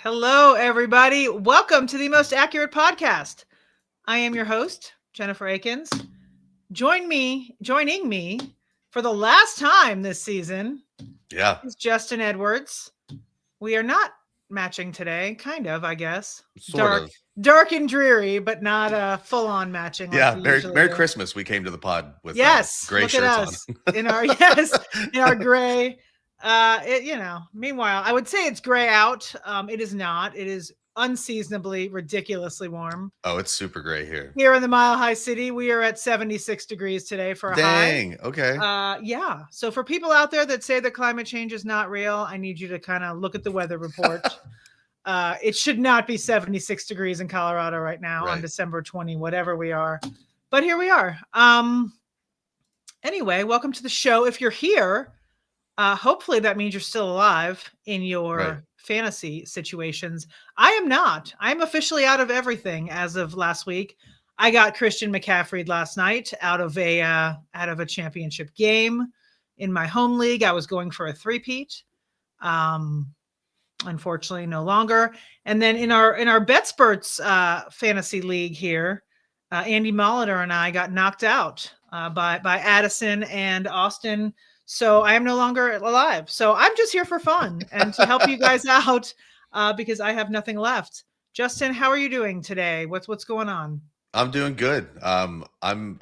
Hello, everybody. Welcome to the Most Accurate Podcast. I am your host, Jennifer Akins. Joining me for the last time this season Yeah, is Justin Edwards. We are not matching today, kind of, I guess. sort Dark, of. dark and dreary, but not full-on matching like Yeah, we Merry, usually Merry do. Christmas. We came to the pod with Yes, gray look at shirts on. us in our gray. Meanwhile, I would say it's gray out. It is not. It is unseasonably, ridiculously warm. Oh, it's super gray here. Here in the Mile High City, we are at 76 degrees today for a high. Dang. Okay. Yeah. So for people out there that say that climate change is not real, I need you to kind of look at the weather report. It should not be 76 degrees in Colorado right now on Right. December 20, whatever we are. But here we are. Anyway, welcome to the show. If you're here, hopefully that means you're still alive in your Right. fantasy situations. I am not. I'm officially out of everything as of last week. I got Christian McCaffrey last night out of a championship game in my home league. I was going for a three-peat. Unfortunately, no longer. And then in our BetSperts fantasy league here, Andy Molitor and I got knocked out by Addison and Austin. So I am no longer alive. So I'm just here for fun and to help you guys out because I have nothing left. Justin, how are you doing today? What's going on? I'm doing good. I'm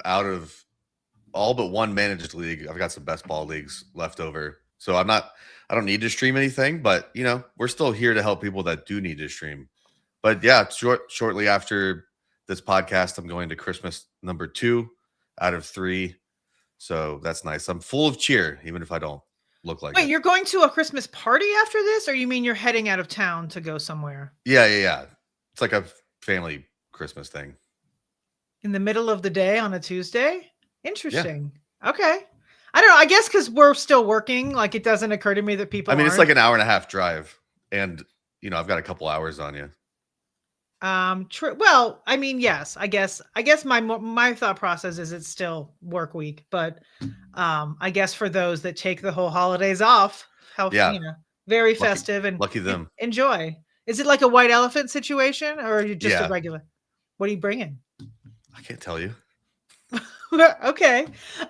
out of all but one managed league. I've got some best ball leagues left over. So I don't need to stream anything, but we're still here to help people that do need to stream. But yeah, shortly after this podcast, I'm going to Christmas number 2 out of 3. So that's nice. I'm full of cheer, even if I don't look like Wait, it. you're going to a Christmas party after this, or you mean you're heading out of town to go somewhere? Yeah. It's like a family Christmas thing. In the middle of the day on a Tuesday? Interesting. Yeah. Okay. I don't know. I guess because we're still working, like it doesn't occur to me that people it's like an hour and a half drive, and I've got a couple hours on you. True. Well, I mean, yes, I guess my thought process is it's still work week, but I guess for those that take the whole holidays off, very festive and lucky them. Enjoy. Is it like a white elephant situation or are you just a regular? What are you bringing? I can't tell you. Okay.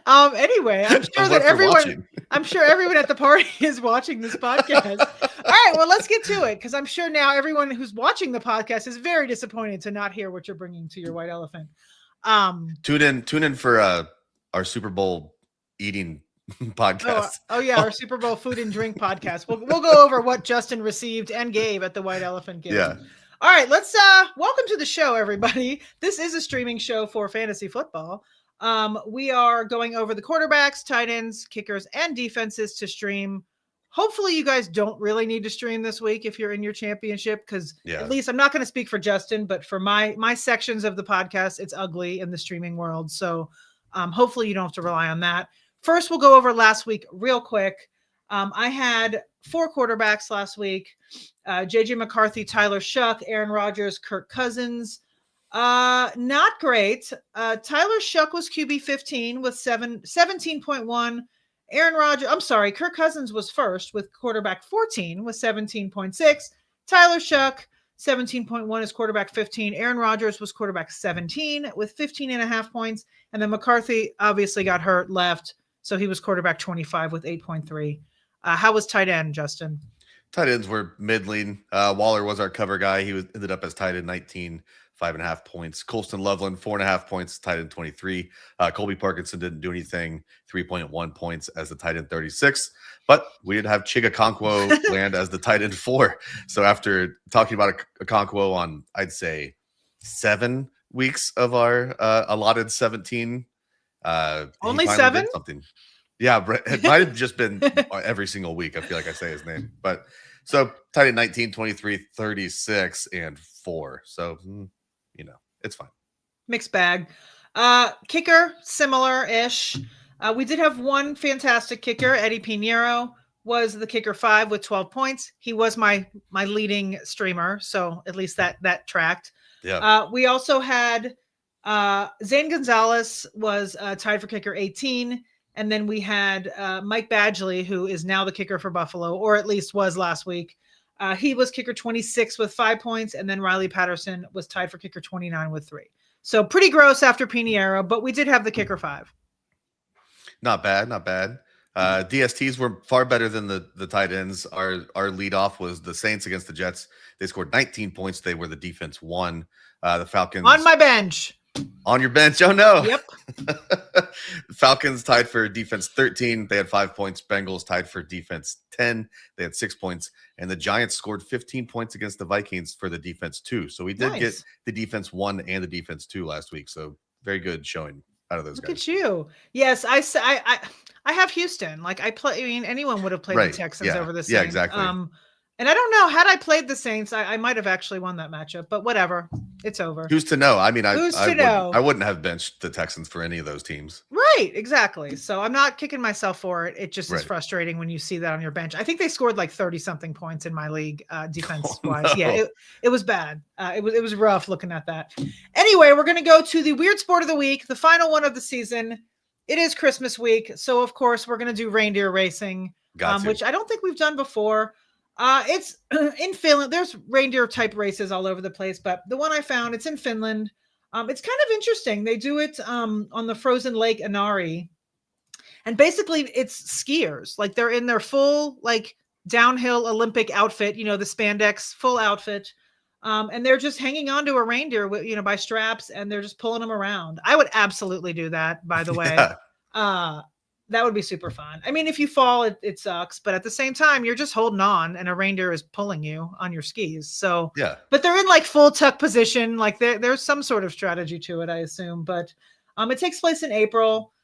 Anyway, I'm sure that everyone at the party is watching this podcast. All right, well, let's get to it because I'm sure now everyone who's watching the podcast is very disappointed to not hear what you're bringing to your white elephant. Tune in for our Super Bowl eating podcast. Oh yeah, our Super Bowl food and drink podcast. We'll go over what Justin received and gave at the White Elephant game. Yeah. All right, let's welcome to the show, everybody. This is a streaming show for fantasy football. We are going over the quarterbacks, tight ends, kickers, and defenses to stream. Hopefully you guys don't really need to stream this week if you're in your championship, because at least I'm not going to speak for Justin, but for my sections of the podcast, it's ugly in the streaming world. So hopefully you don't have to rely on that. First, we'll go over last week real quick. I had 4 quarterbacks last week. JJ McCarthy, Tyler Shuck, Aaron Rodgers, Kirk Cousins. Not great. Tyler Shuck was QB 15 with 17.1. Kirk Cousins was first with quarterback 14 with 17.6. Tyler Shuck, 17.1 is quarterback 15. Aaron Rodgers was quarterback 17 with 15.5 points. And then McCarthy obviously got hurt, left. So he was quarterback 25 with 8.3. How was tight end, Justin? Tight ends were middling. Waller was our cover guy. He ended up as tight end 19, 5.5 points. Colston Loveland, 4.5 points, tight end 23. Colby Parkinson didn't do anything, 3.1 points as the tight end 36. But we did have Chig Okonkwo land as the tight end 4. So after talking about Okonkwo on, I'd say, 7 weeks of our allotted 17, only 7? Something. Yeah, it might have just been every single week. I feel like I say his name. But so tight end 19, 23, 36, and 4. So, it's fine. Mixed bag. Kicker, similar-ish. We did have one fantastic kicker. Eddie Pinheiro was the kicker 5 with 12 points. He was my leading streamer, so at least that tracked. Yeah. We also had Zane Gonzalez was tied for kicker 18. And then we had Mike Badgley, who is now the kicker for Buffalo, or at least was last week. He was kicker 26 with 5 points, and then Riley Patterson was tied for kicker 29 with 3. So pretty gross after Pinheiro, but we did have the kicker 5. Not bad, not bad. DSTs were far better than the tight ends. Our leadoff was the Saints against the Jets. They scored 19 points. They were the defense 1. The Falcons on my bench. On your bench. Oh no. Yep. Falcons tied for defense 13. They had 5 points. Bengals tied for defense 10. They had 6 points. And the Giants scored 15 points against the Vikings for the defense 2. So we did get the defense 1 and the defense 2 last week. So very good showing out of those guys. Look at you. Yes, I have Houston. Like anyone would have played the Texans over the Saints. Yeah, exactly. And I don't know, had I played the Saints, I might have actually won that matchup, but whatever. It's over. Who's to know? I mean, I know? Wouldn't have benched the Texans for any of those teams. Right, exactly. So I'm not kicking myself for it. It just is frustrating when you see that on your bench. I think they scored like 30-something points in my league defense-wise. No. Yeah, it was bad. It was rough looking at that. Anyway, we're going to go to the Weird Sport of the Week, the final one of the season. It is Christmas week, so of course we're going to do reindeer racing, which I don't think we've done before. It's in Finland. There's reindeer type races all over the place, but the one I found, it's in Finland. It's kind of interesting. They do it on the frozen lake Inari, and basically it's skiers. Like they're in their full like downhill Olympic outfit, the spandex full outfit, and they're just hanging on to a reindeer with by straps, and they're just pulling them around. I would absolutely do that. By the way, that would be super fun. I mean, if you fall, it sucks, but at the same time, you're just holding on and a reindeer is pulling you on your skis. So, yeah, but they're in like full tuck position. Like there's some sort of strategy to it, I assume, but it takes place in April,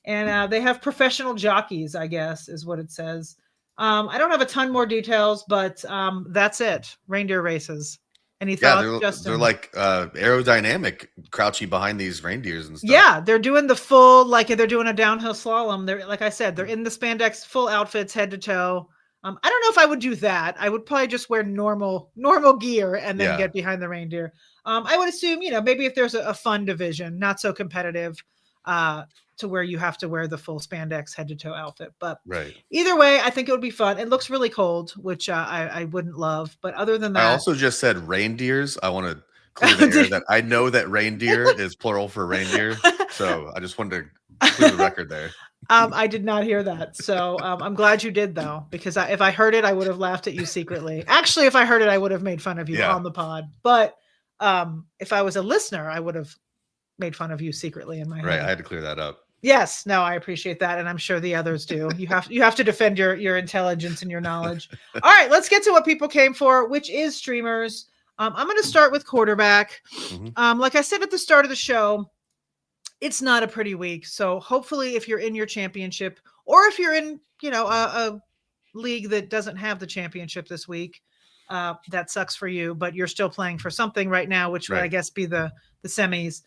and they have professional jockeys, I guess is what it says. I don't have a ton more details, but that's it. Reindeer races. Any thoughts, Justin? They're like aerodynamic, crouching behind these reindeers and stuff. Yeah, they're doing the full, like they're doing a downhill slalom. They're, like I said, they're in the spandex, full outfits, head to toe. I don't know if I would do that. I would probably just wear normal gear and then get behind the reindeer. I would assume, maybe if there's a fun division, not so competitive, to where you have to wear the full spandex head to toe outfit. But either way, I think it would be fun. It looks really cold, which I wouldn't love. But other than that, I also just said reindeers. I want to clear the air that I know that reindeer is plural for reindeer. So I just wanted to clear the record there. I did not hear that. So I'm glad you did, though, because if I heard it, I would have laughed at you secretly. Actually, if I heard it, I would have made fun of you on the pod. But if I was a listener, I would have made fun of you secretly in my head. Right. I had to clear that up. Yes, no, I appreciate that, and I'm sure the others do. You have to defend your intelligence and your knowledge. All right, let's get to what people came for, which is streamers. I'm going to start with quarterback. Mm-hmm. Like I said at the start of the show, it's not a pretty week. So hopefully, if you're in your championship, or if you're in a league that doesn't have the championship this week, that sucks for you. But you're still playing for something right now, which would I guess be the semis.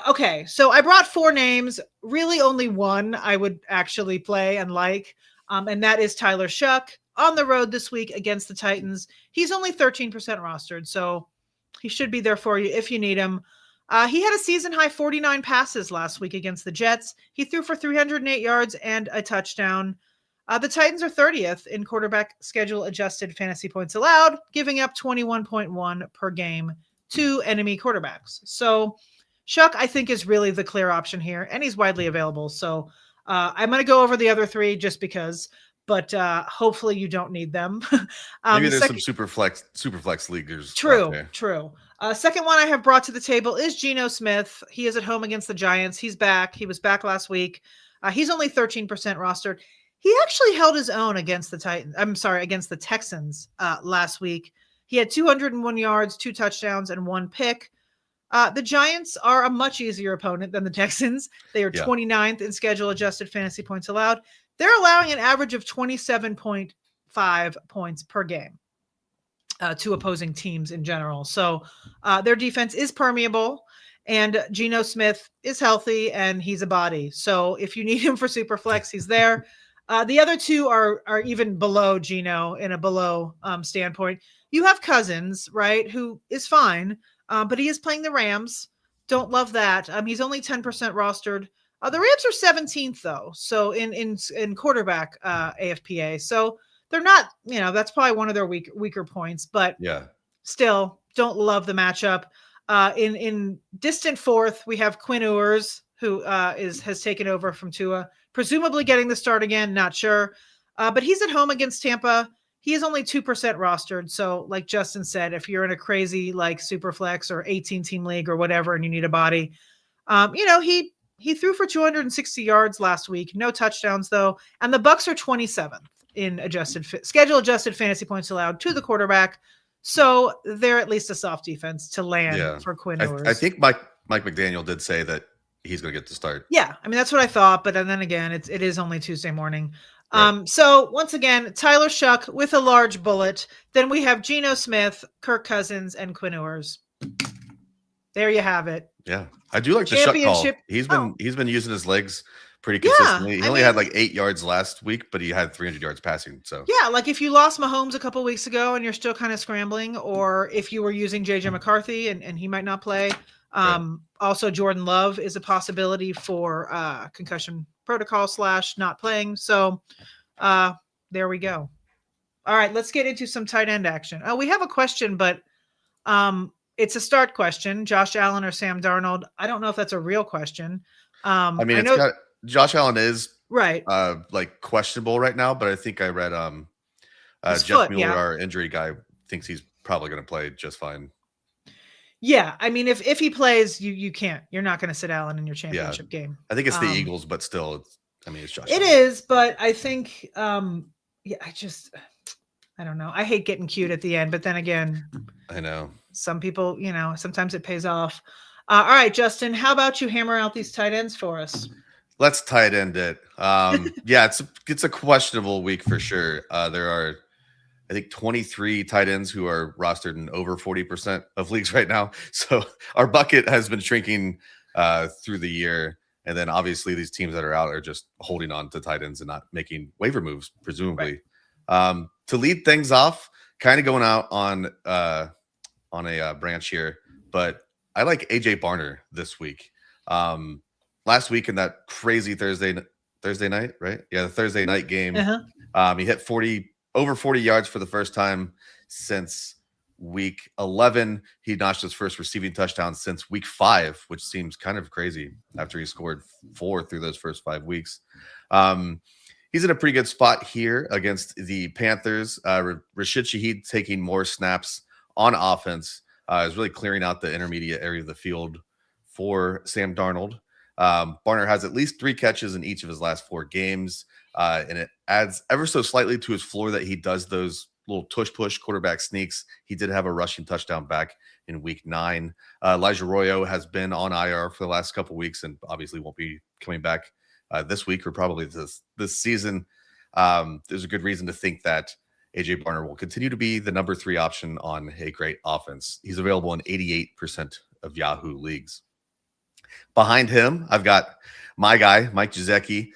Okay, so I brought 4 names. Really, only one I would actually play and like, and that is Tyler Shuck on the road this week against the Titans. He's only 13% rostered, so he should be there for you if you need him. He had a season-high 49 passes last week against the Jets. He threw for 308 yards and a touchdown. The Titans are 30th in quarterback schedule-adjusted fantasy points allowed, giving up 21.1 per game to enemy quarterbacks. So Shuck, I think, is really the clear option here, and he's widely available. So I'm going to go over the other 3 just because, but hopefully you don't need them. Maybe there's some super flex leaguers. True. Second one I have brought to the table is Geno Smith. He is at home against the Giants. He's back. He was back last week. He's only 13% rostered. He actually held his own against the against the Texans last week. He had 201 yards, 2 touchdowns, and 1 pick. The Giants are a much easier opponent than the Texans. They are 29th in schedule-adjusted fantasy points allowed. They're allowing an average of 27.5 points per game to opposing teams in general. So their defense is permeable, and Geno Smith is healthy, and he's a body. So if you need him for Superflex, he's there. The other 2 are even below Geno in a below standpoint. You have Cousins, right, who is fine. But he is playing the Rams. Don't love that. He's only 10% rostered. The Rams are 17th though, so in quarterback AFPA. So they're not, that's probably one of their weaker points, but Yeah. still don't love the matchup. In distant fourth, we have Quinn Ewers, who has taken over from Tua, presumably getting the start again, not sure. But he's at home against Tampa. He is only 2% rostered. So like Justin said, if you're in a crazy like super flex or 18 team league or whatever, and you need a body, he threw for 260 yards last week, no touchdowns though. And the Bucs are 27th in schedule adjusted fantasy points allowed to the quarterback. So they're at least a soft defense to land for Quinn Ewers. I think Mike McDaniel did say that he's going to get the start. Yeah, I mean that's what I thought, but then again, it is only Tuesday morning. Right. So once again, Tyler Shuck with a large bullet. Then we have Geno Smith, Kirk Cousins, and Quinn Ewers. There you have it. Yeah, I do like the Shuck call. He's been using his legs pretty consistently. He only had like 8 yards last week, but he had 300 yards passing. So yeah, like if you lost Mahomes a couple weeks ago and you're still kind of scrambling, or if you were using JJ McCarthy and he might not play. Also, Jordan Love is a possibility for concussion protocol / not playing. So there we go. All right, let's get into some tight end action. Oh, we have a question, but it's a start question. Josh Allen or Sam Darnold? I don't know if that's a real question. I mean, Josh Allen is right, like questionable right now, but I think I read Jeff Mueller, our injury guy, thinks he's probably going to play just fine. Yeah, I mean, if he plays, you're not going to sit Allen in your championship game. I think it's the Eagles, but still, it's Josh. It is, but I think, I don't know. I hate getting cute at the end, but then again, I know some people, sometimes it pays off. All right, Justin, how about you hammer out these tight ends for us? Let's tight end it. Yeah, it's a questionable week for sure. There are, I think, 23 tight ends who are rostered in over 40% of leagues right now. So our bucket has been shrinking through the year. And then obviously these teams that are out are just holding on to tight ends and not making waiver moves, presumably. Right. To lead things off, kind of going out on a branch here, but I like AJ Barner this week. Last week in that crazy Thursday night, right? Yeah, the Thursday night game. He hit over 40 yards for the first time since week 11. He notched his first receiving touchdown since week 5, which seems kind of crazy after he scored 4 through those first 5 weeks. He's in a pretty good spot here against the Panthers. Rashid Shaheed taking more snaps on offense is really clearing out the intermediate area of the field for Sam Darnold. Barner has at least 3 catches in each of his last 4 games. And it adds ever so slightly to his floor that he does those little tush-push quarterback sneaks. He did have a rushing touchdown back in week 9. Elijah Arroyo has been on IR for the last couple weeks and obviously won't be coming back this week or probably this season. There's a good reason to think that AJ Barner will continue to be the number 3 option on a great offense. He's available in 88% of Yahoo leagues. Behind him, I've got my guy, Mike Gesicki.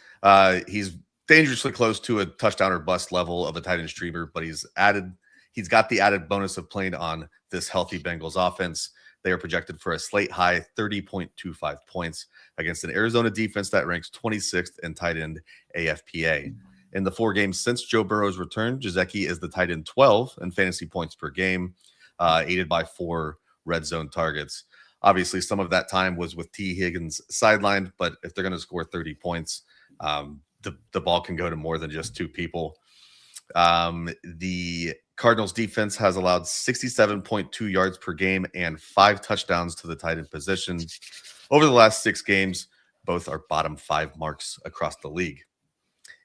He's dangerously close to a touchdown or bust level of a tight end streamer, but he's got the added bonus of playing on this healthy Bengals offense. They are projected for a slate high 30.25 points against an Arizona defense that ranks 26th in tight end AFPA. In the 4 games since Joe Burrow's return, Gesicki is the tight end 12 in fantasy points per game, aided by 4 red zone targets. Obviously, some of that time was with T. Higgins sidelined, but if they're going to score 30 points, the ball can go to more than just 2 people. The Cardinals defense has allowed 67.2 yards per game and 5 touchdowns to the tight end position. Over the last 6 games, both are bottom 5 marks across the league.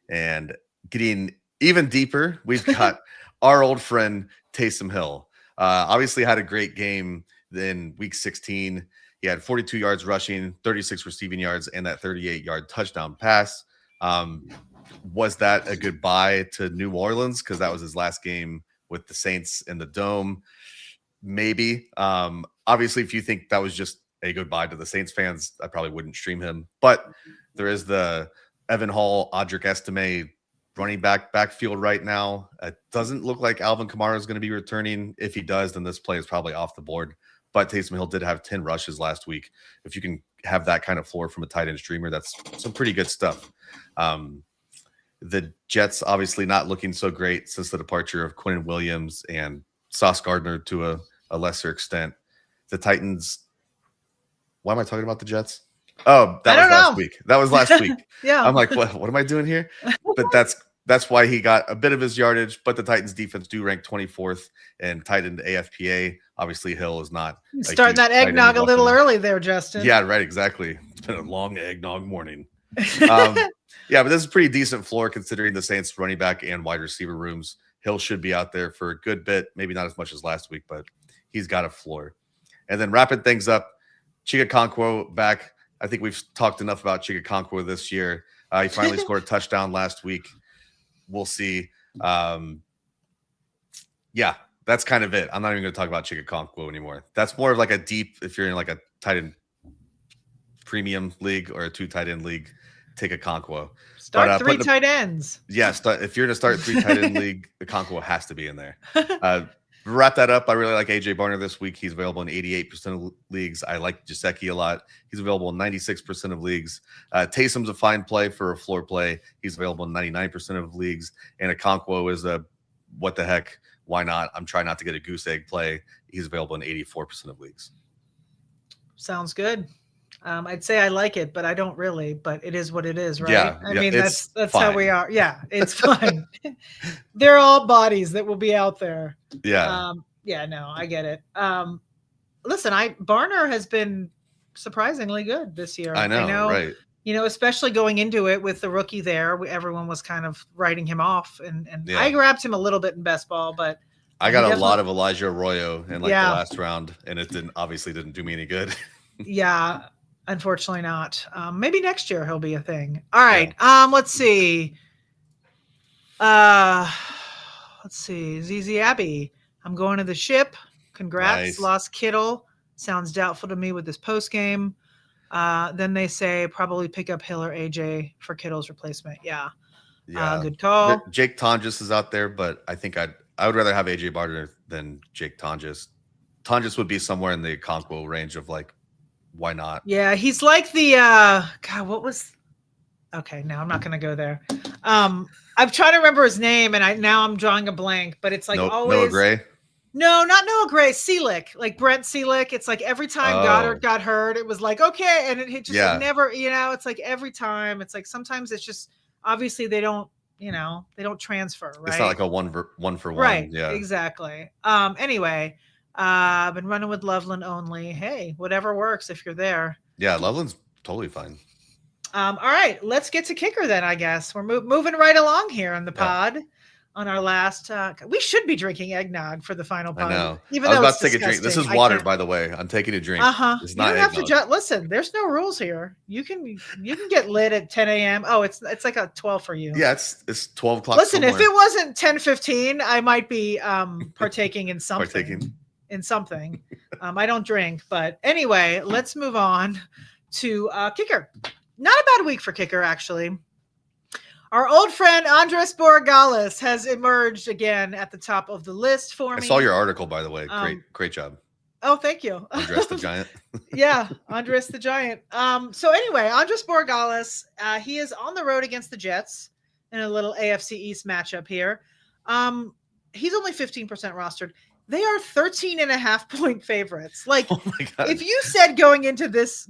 And getting even deeper, we've got our old friend Taysom Hill. Obviously had a great game in week 16. He had 42 yards rushing, 36 receiving yards, and that 38-yard touchdown pass. Was that a goodbye to New Orleans? Because that was his last game with the Saints in the Dome. Maybe. Obviously, if you think that was just a goodbye to the Saints fans, I probably wouldn't stream him. But there is the Evan Hall, Audric Estime running backfield right now. It doesn't look like Alvin Kamara is going to be returning. If he does, then this play is probably off the board. But Taysom Hill did have 10 rushes last week. If you can have that kind of floor from a tight end streamer, that's some pretty good stuff. The Jets obviously not looking so great since the departure of Quinnen Williams and Sauce Gardner to a lesser extent. The Titans. Why am I talking about the Jets? Oh, I that was don't last know. week. That was last week. Yeah. I'm like, what am I doing here? But that's why he got a bit of his yardage. But the Titans defense do rank 24th in tight end AFPA. Obviously, Hill is not Starting that eggnog a little early there, Justin. Yeah, right. Exactly. It's been a long eggnog morning. Yeah, but this is a pretty decent floor considering the Saints running back and wide receiver rooms. Hill should be out there for a good bit, maybe not as much as last week, but he's got a floor. And then wrapping things up, Chig Okonkwo back. I think we've talked enough about Chig Okonkwo this year. He finally scored a touchdown last week. We'll see. Yeah, that's kind of it. I'm not even going to talk about Chig Okonkwo anymore. That's more of like a deep, if you're in like a tight end premium league or a 2 tight end league, take Okonkwo. Start 3 tight ends. Yeah, if you're going to start 3 tight end league, Okonkwo has to be in there. Wrap that up. I really like AJ Barner this week. He's available in 88% of leagues. I like Gesicki a lot. He's available in 96% of leagues. Taysom's a fine play for a floor play. He's available in 99% of leagues. And Okonkwo is a what the heck? Why not? I'm trying not to get a goose egg play. He's available in 84% of leagues. Sounds good. I'd say I like it, but I don't really. But it is what it is, right? Yeah, I mean, that's fine. how we are. Yeah, it's fine. They're all bodies that will be out there. Yeah. Yeah, no, I get it. Listen, Barner has been surprisingly good this year. I know, right? You know, especially going into it with the rookie there, everyone was kind of writing him off, and Yeah. I grabbed him a little bit in best ball, but I got a lot of Elijah Arroyo in the last round, and it obviously didn't do me any good. Yeah, unfortunately not. Maybe next year he'll be a thing. All right. Yeah. Let's see. ZZ Abbey. I'm going to the ship. Congrats. Nice. Lost Kittle. Sounds doubtful to me with this post game. Then they say probably pick up Hill or AJ for Kittle's replacement. Yeah. Good call. Jake Tonjes is out there, but I think I would rather have AJ Barner than Jake Tonjes. Tonjes would be somewhere in the Okonkwo range of like, why not? Yeah, he's like the okay, no, I'm not gonna go there. I'm trying to remember his name and I'm drawing a blank, but it's like always Noah Gray. No, not Noah Gray, Seelick, like Brent Seelick. It's like every time Goddard got hurt, it was like, okay, and it just like never, it's like every time. It's like sometimes it's just obviously they don't transfer, right? It's not like a one for one. Right. Yeah. Exactly. Anyway. Been running with Loveland only. Hey, whatever works if you're there. Yeah, Loveland's totally fine. All right, let's get to kicker then, I guess. We're moving right along here on the pod on our last we should be drinking eggnog for the final pod. I know. Even I was though about to take a drink. This is water, by the way. I'm taking a drink. It's not you don't have to listen, there's no rules here. You can get lit at 10 a.m. Oh, it's like a 12 for you. Yeah, it's 12 o'clock. Listen, if it wasn't 10:15, I might be partaking in something. I don't drink, but anyway, let's move on to kicker. Not a bad week for kicker, actually. Our old friend Andres Borregales has emerged again at the top of the list for me. I saw your article, by the way. Great job. Oh, thank you. Andres the Giant. Yeah, Andres the Giant. So anyway, Andres Borregales, he is on the road against the Jets in a little AFC East matchup here. He's only 15% rostered. They are 13.5-point favorites. Like, if you said going into this,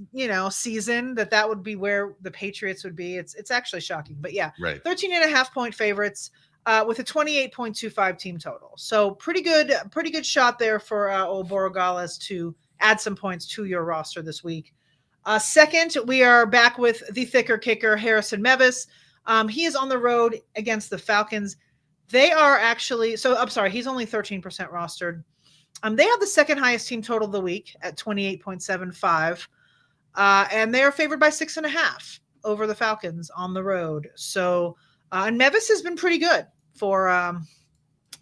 season that would be where the Patriots would be, it's actually shocking. But yeah, right. 13.5-point favorites with a 28.25 team total. So pretty good shot there for old Borregales to add some points to your roster this week. Second, we are back with the thicker kicker, Harrison Mevis. He is on the road against the Falcons. They are actually, he's only 13% rostered. They have the second highest team total of the week at 28.75. And they are favored by 6.5 over the Falcons on the road. So, and Mevis has been pretty good for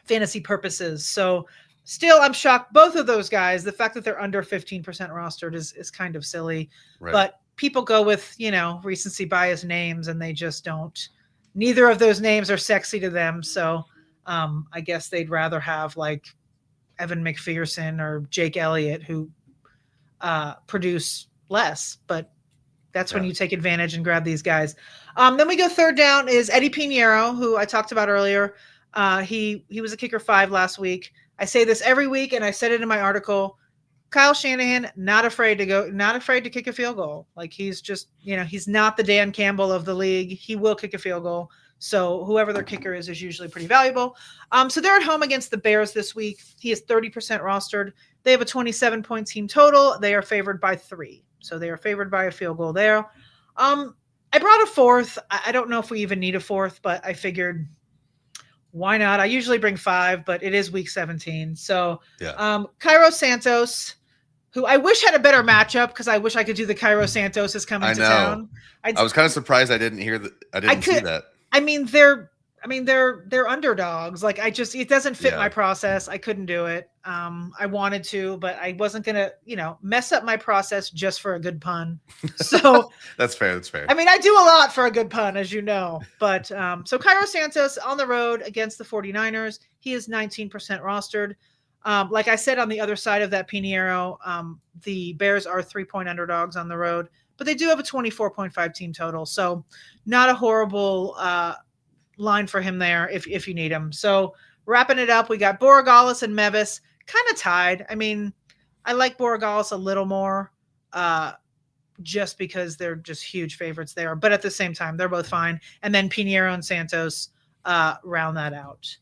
fantasy purposes. So still, I'm shocked. Both of those guys, the fact that they're under 15% rostered is kind of silly. Right. But people go with, recency bias names and they just don't. Neither of those names are sexy to them. So I guess they'd rather have like Evan McPherson or Jake Elliott who produce less. But That's when Yeah. you take advantage and grab these guys. Then we go third down is Eddie Pinheiro, who I talked about earlier. He was a kicker 5 last week. I say this every week, and I said it in my article. Kyle Shanahan, not afraid to kick a field goal. Like he's just, he's not the Dan Campbell of the league. He will kick a field goal. So whoever their kicker is usually pretty valuable. So they're at home against the Bears this week. He is 30% rostered. They have a 27-point team total. They are favored by 3. So they are favored by a field goal there. I brought a fourth. I don't know if we even need a fourth, but I figured why not? I usually bring 5, but it is week 17. So Cairo Santos, who I wish had a better matchup because I wish I could do the Cairo Santos is coming to town. I was kind of surprised I didn't hear that. I didn't see that. I mean, they're underdogs. Like it doesn't fit my process. I couldn't do it. I wanted to, but I wasn't gonna, mess up my process just for a good pun. So That's fair. I mean, I do a lot for a good pun, as you know. But so Cairo Santos on the road against the 49ers. He is 19% rostered. Like I said, on the other side of that Pinheiro, the Bears are 3-point underdogs on the road, but they do have a 24.5 team total. So not a horrible line for him there if you need him. So wrapping it up, we got Borregales and Mevis kind of tied. I mean, I like Borregales a little more just because they're just huge favorites there. But at the same time, they're both fine. And then Pinheiro and Santos round that out.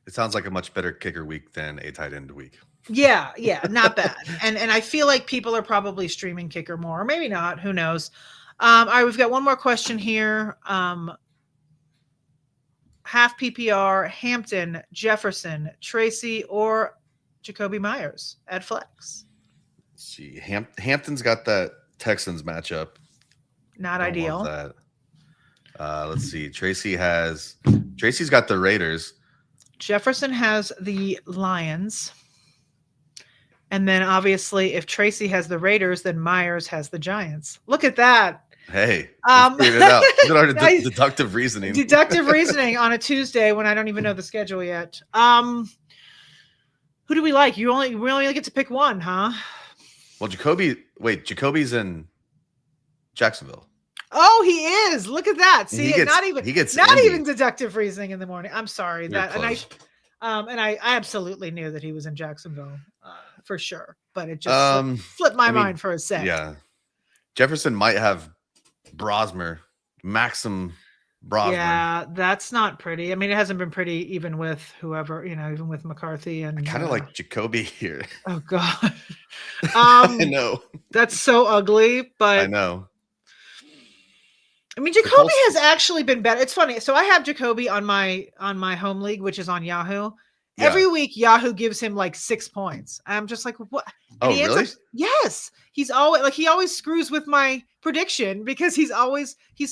It sounds like a much better kicker week than a tight end week. Yeah, not bad. And I feel like people are probably streaming kicker more, or maybe not. Who knows? All right, we've got one more question here. Half PPR, Hampton, Jefferson, Tracy, or Jakobi Meyers at flex. Let's see, Hampton's got that Texans matchup. Not ideal. That. Let's see. Tracy's got the Raiders. Jefferson has the Lions. And then obviously if Tracy has the Raiders, then Myers has the Giants. Look at that. Hey, figured it out. Look at our deductive reasoning. Deductive reasoning on a Tuesday when I don't even know the schedule yet. Who do we like? We only get to pick one, huh? Well, Jacoby's in Jacksonville. Oh, he is. Look at that. See, not even deductive reasoning in the morning. I'm sorry. I absolutely knew that he was in Jacksonville for sure, but it just flipped my mind for a sec. Yeah. Jefferson might have Maxim Brosmer. Yeah, that's not pretty. I mean, it hasn't been pretty even with whoever, even with McCarthy and kind of like Jacoby here. Oh God. I know. That's so ugly, but I know. I mean, Jacoby has actually been better. It's funny. So I have Jacoby on my home league, which is on Yahoo. Yeah. Every week, Yahoo gives him like 6 points. I'm just like, what? And really? Yes. He always screws with my prediction because he's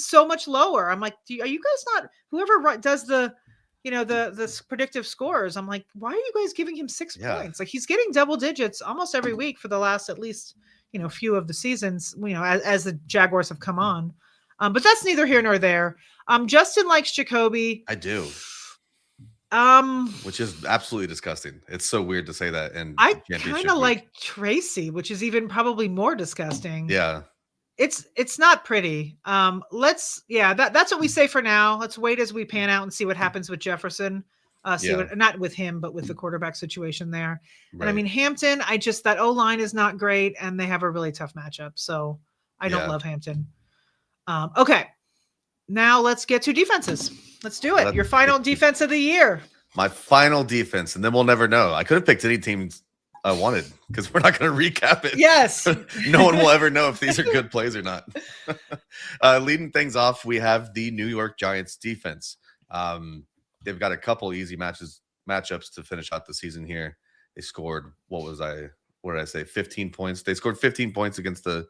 so much lower. I'm like, are you guys not? Whoever does the predictive scores, I'm like, why are you guys giving him 6 points? Like he's getting double digits almost every week for the last at least few of the seasons. As the Jaguars have come on. But that's neither here nor there. Justin likes Jacoby. I do. Which is absolutely disgusting. It's so weird to say that. And I kind of like Tracy, which is even probably more disgusting. Yeah. It's not pretty. That's what we say for now. Let's wait as we pan out and see what happens with Jefferson. Not with him, but with the quarterback situation there. Right. And I mean, Hampton, that O-line is not great and they have a really tough matchup. So I don't love Hampton. Okay, now let's get to defenses. Let's do it. Your final defense of the year. My final defense, and then we'll never know. I could have picked any teams I wanted because we're not going to recap it. Yes. No one will ever know if these are good plays or not. Leading things off, we have the New York Giants defense. They've got a couple easy matchups to finish out the season here. They scored, 15 points. They scored 15 points against the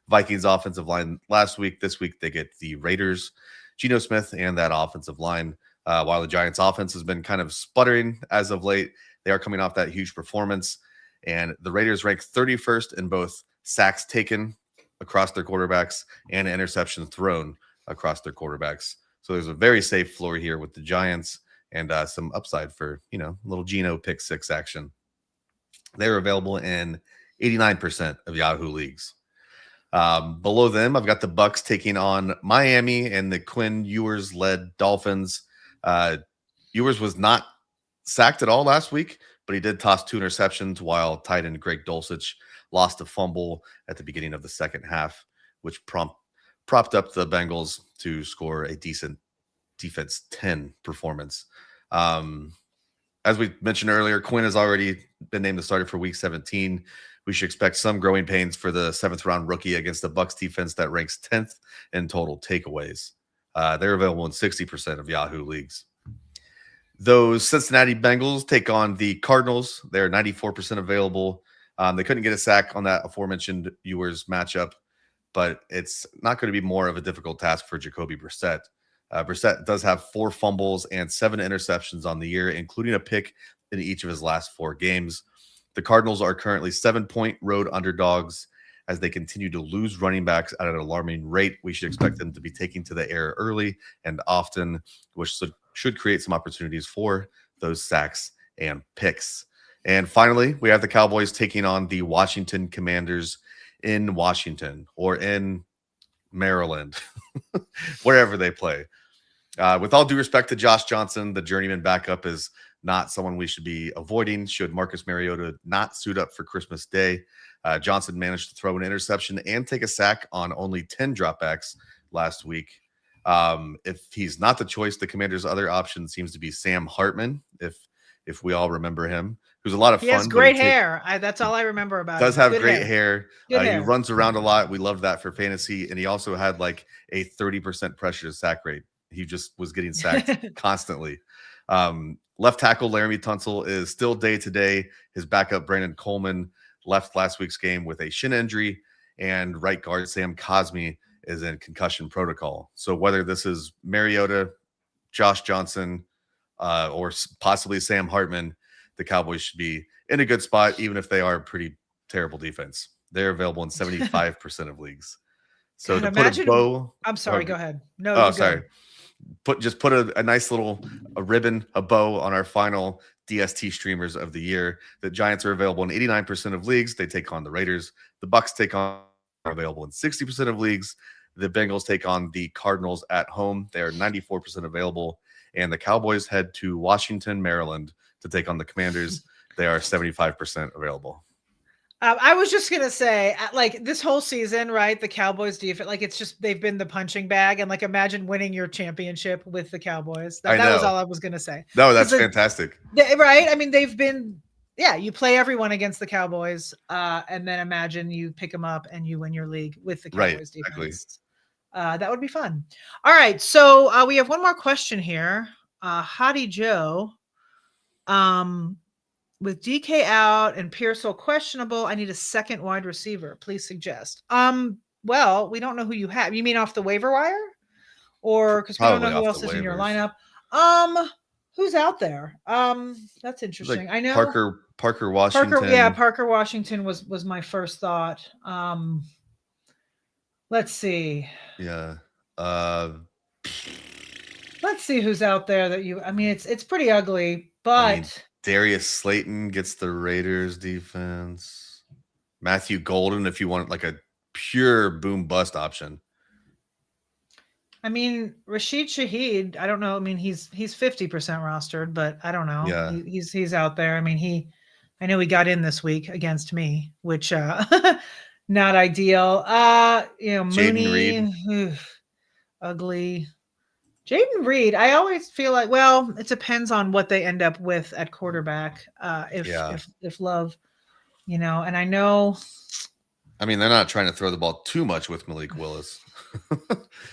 Vikings offensive line last week. This week they get the Raiders, Geno Smith, and that offensive line. While the Giants offense has been kind of sputtering as of late, they are coming off that huge performance. And the Raiders rank 31st in both sacks taken across their quarterbacks and interceptions thrown across their quarterbacks. So there's a very safe floor here with the Giants and some upside for, little Geno pick 6 action. They're available in 89% of Yahoo leagues. Below them, I've got the Bucks taking on Miami and the Quinn Ewers led Dolphins. Ewers was not sacked at all last week, but he did toss 2 interceptions while tight end Greg Dulcich lost a fumble at the beginning of the second half, which propped up the Bengals to score a decent defense 10 performance. As we mentioned earlier, Quinn has already been named the starter for week 17. We should expect some growing pains for the 7th round rookie against the Bucks defense that ranks 10th in total takeaways. They're available in 60% of Yahoo leagues. Those Cincinnati Bengals take on the Cardinals. They're 94% available. They couldn't get a sack on that aforementioned Ewers matchup, but it's not going to be more of a difficult task for Jacoby Brissett. Brissett does have 4 fumbles and 7 interceptions on the year, including a pick in each of his last 4 games. The Cardinals are currently 7-point road underdogs as they continue to lose running backs at an alarming rate. We should expect them to be taking to the air early and often, which should create some opportunities for those sacks and picks. And finally, we have the Cowboys taking on the Washington Commanders in Washington or in Maryland, wherever they play. With all due respect to Josh Johnson, the journeyman backup is not someone we should be avoiding should Marcus Mariota not suit up for Christmas Day. Johnson managed to throw an interception and take a sack on only 10 dropbacks last week. If he's not the choice, the Commanders' other option seems to be Sam Hartman, if we all remember him, who's a lot of fun. He has great hair. That's all I remember about him. Does have great hair. He runs around a lot. We love that for fantasy. And he also had like a 30% pressure to sack rate. He just was getting sacked constantly. Left tackle Laramie Tunsil is still day-to-day. His backup Brandon Coleman left last week's game with a shin injury, and right guard Sam Cosmi is in concussion protocol. So whether this is Mariota, Josh Johnson, or possibly Sam Hartman, the Cowboys should be in a good spot, even if they are a pretty terrible defense. They're available in 75% of leagues. So God, to put a bow. I'm sorry, go ahead. No, sorry. Put a nice little ribbon, a bow on our final DST streamers of the year. The Giants are available in 89% of leagues. They take on the Raiders. The Bucks are available in 60% of leagues. The Bengals take on the Cardinals at home. They are 94% available. And the Cowboys head to Washington, Maryland to take on the Commanders. They are 75% available. I was just going to say, like, this whole season, right, the Cowboys defense, like, it's just, they've been the punching bag. And, like, imagine winning your championship with the Cowboys. That was all I was going to say. No, that's fantastic. Right? I mean, they've been, you play everyone against the Cowboys, and then imagine you pick them up and you win your league with the Cowboys defense. Exactly. That would be fun. All right, so we have one more question here. Hottie Joe, with DK out and Pearsall questionable, I need a second wide receiver. Please suggest. Well, we don't know who you have. You mean off the waiver wire, or because we don't know who else is in your lineup? Who's out there? That's interesting. Like I know Parker Washington. Parker Washington was my first thought. Let's see. Yeah. Let's see who's out there that you. I mean, it's pretty ugly, but. Darius Slayton gets the Raiders defense. Matthew Golden, if you want like a pure boom bust option. I mean, Rashid Shaheed, I don't know. I mean, he's 50% rostered, but I don't know. Yeah. He's out there. I mean, I know he got in this week against me, which not ideal. Mooney, ugly. Jaden Reed, I always feel like, well, it depends on what they end up with at quarterback. If Love, and I know. I mean, they're not trying to throw the ball too much with Malik Willis.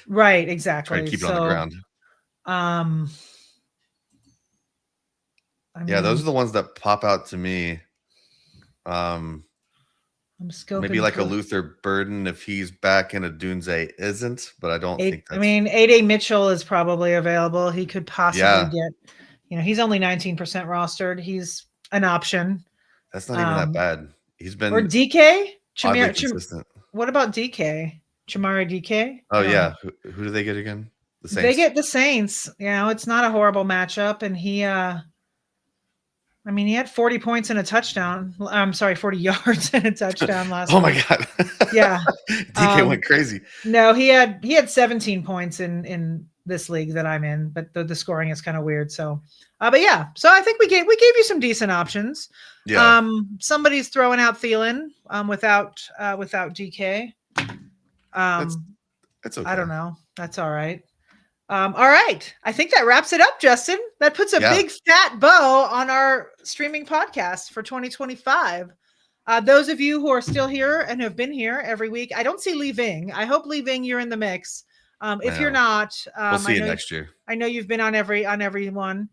Right, exactly. Trying to keep it on the ground. Those are the ones that pop out to me. I'm scoping maybe like a Luther Burden if he's back and Adunze isn't, but I don't think that's... I mean, A.D. Mitchell is probably available. He could possibly get, he's only 19% rostered. He's an option. That's not even that bad. He's been... Or DK? consistent. What about DK? Chamari DK? Oh, yeah. Who do they get again? The Saints. They get the Saints. It's not a horrible matchup, and he... I mean, he had 40 points and a touchdown. I'm sorry, 40 yards and a touchdown last Oh my week. God. Yeah. DK went crazy. No, he had 17 points in this league that I'm in, but the scoring is kind of weird. So, but yeah, so I think we gave you some decent options. Yeah. Somebody's throwing out Thielen without DK. That's okay. I don't know. That's all right. All right. I think that wraps it up, Justin. That puts a big fat bow on our streaming podcast for 2025. Those of you who are still here and have been here every week, I don't see Lee Ving. I hope Lee Ving, you're in the mix. If you're not, we'll see you next year. I know you've been on every one.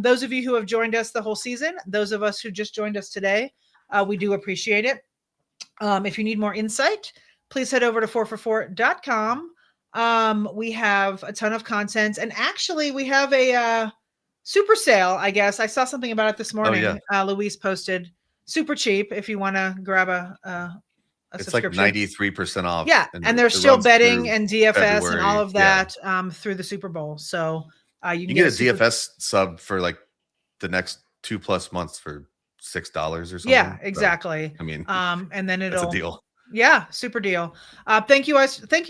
Those of you who have joined us the whole season, those of us who just joined us today, we do appreciate it. If you need more insight, please head over to 4for4.com. We have a ton of content, and actually we have a super sale. I guess I saw something about it this morning. Oh, yeah. Louise posted super cheap if you want to grab a it's like 93% off. Yeah, and there's still betting and DFS February, and all of that through the Super Bowl. So you can get a DFS sub for like the next 2+ months for $6 or something. Yeah, exactly. So, I mean, and then it'll that's a deal. Yeah, super deal. Thank you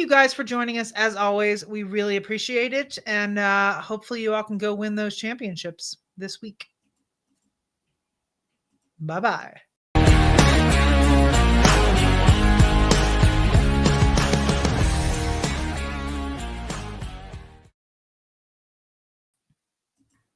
guys for joining us. As always, we really appreciate it, and hopefully you all can go win those championships this week. Bye-bye.